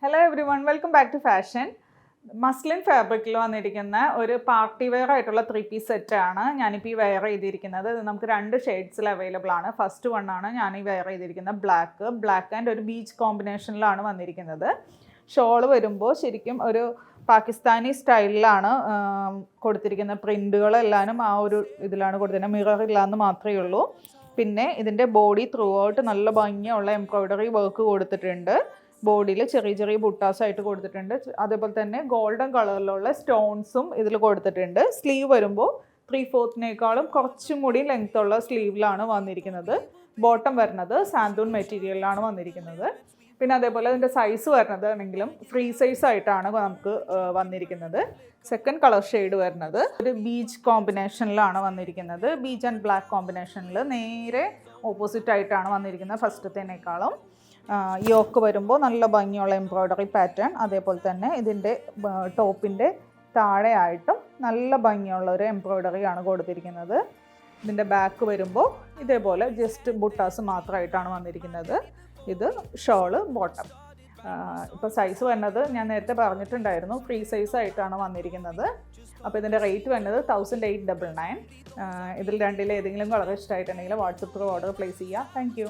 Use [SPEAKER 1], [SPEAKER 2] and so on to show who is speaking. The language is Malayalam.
[SPEAKER 1] Hello everyone, welcome back to fashion. Muslin ഫാബ്രിക്കിൽ വന്നിരിക്കുന്ന ഒരു പാർട്ടി വെയർ ആയിട്ടുള്ള 3-piece സെറ്റാണ് ഞാനിപ്പോൾ ഈ വെയർ ചെയ്തിരിക്കുന്നത്. ഇത് നമുക്ക് 2 ഷെയ്ഡ്സിൽ അവൈലബിൾ ആണ്. ഫസ്റ്റ് വൺ ആണ് ഞാൻ ഈ വെയർ ചെയ്തിരിക്കുന്ന ബ്ലാക്ക് ആൻഡ് ഒരു ബീച്ച് കോമ്പിനേഷനിലാണ് വന്നിരിക്കുന്നത്. ഷോൾ വരുമ്പോൾ ശരിക്കും ഒരു പാകിസ്ഥാനി സ്റ്റൈലിലാണ് കൊടുത്തിരിക്കുന്ന. പ്രിൻറ്റുകളെല്ലാനും ആ ഒരു ഇതിലാണ് കൊടുത്തിരിക്കുന്നത്. മിറർ ഇല്ലാന്ന് മാത്രമേ ഉള്ളൂ. പിന്നെ ഇതിൻ്റെ ബോഡി ത്രൂ ഔട്ട് നല്ല ഭംഗിയുള്ള എംബ്രോയ്ഡറി വർക്ക് കൊടുത്തിട്ടുണ്ട്. ബോഡിയിൽ ചെറിയ ചെറിയ ബുട്ടാസായിട്ട് കൊടുത്തിട്ടുണ്ട്. അതേപോലെ തന്നെ ഗോൾഡൻ കളറിലുള്ള സ്റ്റോൺസും ഇതിൽ കൊടുത്തിട്ടുണ്ട്. സ്ലീവ് വരുമ്പോൾ 3/4 കുറച്ചും കൂടി ലെങ്ത് ഉള്ള സ്ലീവിലാണ് വന്നിരിക്കുന്നത്. ബോട്ടം വരുന്നത് സാന്തൂൺ മെറ്റീരിയലിലാണ് വന്നിരിക്കുന്നത്. പിന്നെ അതേപോലെ അതിൻ്റെ സൈസ് വരുന്നത് ആണെങ്കിലും ഫ്രീ സൈസ് ആയിട്ടാണ് നമുക്ക് വന്നിരിക്കുന്നത്. സെക്കൻഡ് കളർ ഷെയ്ഡ് വരുന്നത് ഒരു ബീച്ച് കോമ്പിനേഷനിലാണ് വന്നിരിക്കുന്നത്. ബീച്ച് ആൻഡ് ബ്ലാക്ക് കോമ്പിനേഷനിൽ നേരെ ഓപ്പോസിറ്റ് ആയിട്ടാണ് വന്നിരിക്കുന്നത് ഫസ്റ്റത്തേനേക്കാളും. യോക്ക് വരുമ്പോൾ നല്ല ഭംഗിയുള്ള എംബ്രോയ്ഡറി പാറ്റേൺ. അതേപോലെ തന്നെ ഇതിൻ്റെ ടോപ്പിൻ്റെ താഴെയായിട്ടും നല്ല ഭംഗിയുള്ള ഒരു എംബ്രോയ്ഡറി ആണ് കൊടുത്തിരിക്കുന്നത്. ഇതിൻ്റെ ബാക്ക് വരുമ്പോൾ ഇതേപോലെ ജസ്റ്റ് ബുട്ടാസ് മാത്രമായിട്ടാണ് വന്നിരിക്കുന്നത്. ഇത് ഷോള് ബോട്ടം. ഇപ്പോൾ സൈസ് വരുന്നത് ഞാൻ നേരത്തെ പറഞ്ഞിട്ടുണ്ടായിരുന്നു, ഫ്രീ സൈസ് ആയിട്ടാണ് വന്നിരിക്കുന്നത്. അപ്പോൾ ഇതിൻ്റെ റേറ്റ് വരുന്നത് 1899. ഇതിൽ രണ്ടിൽ ഏതെങ്കിലും കളർ ഇഷ്ടമായിട്ടുണ്ടെങ്കിൽ വാട്സപ്പ് ത്രൂ ഓർഡർ പ്ലേസ് ചെയ്യുക. Thank you.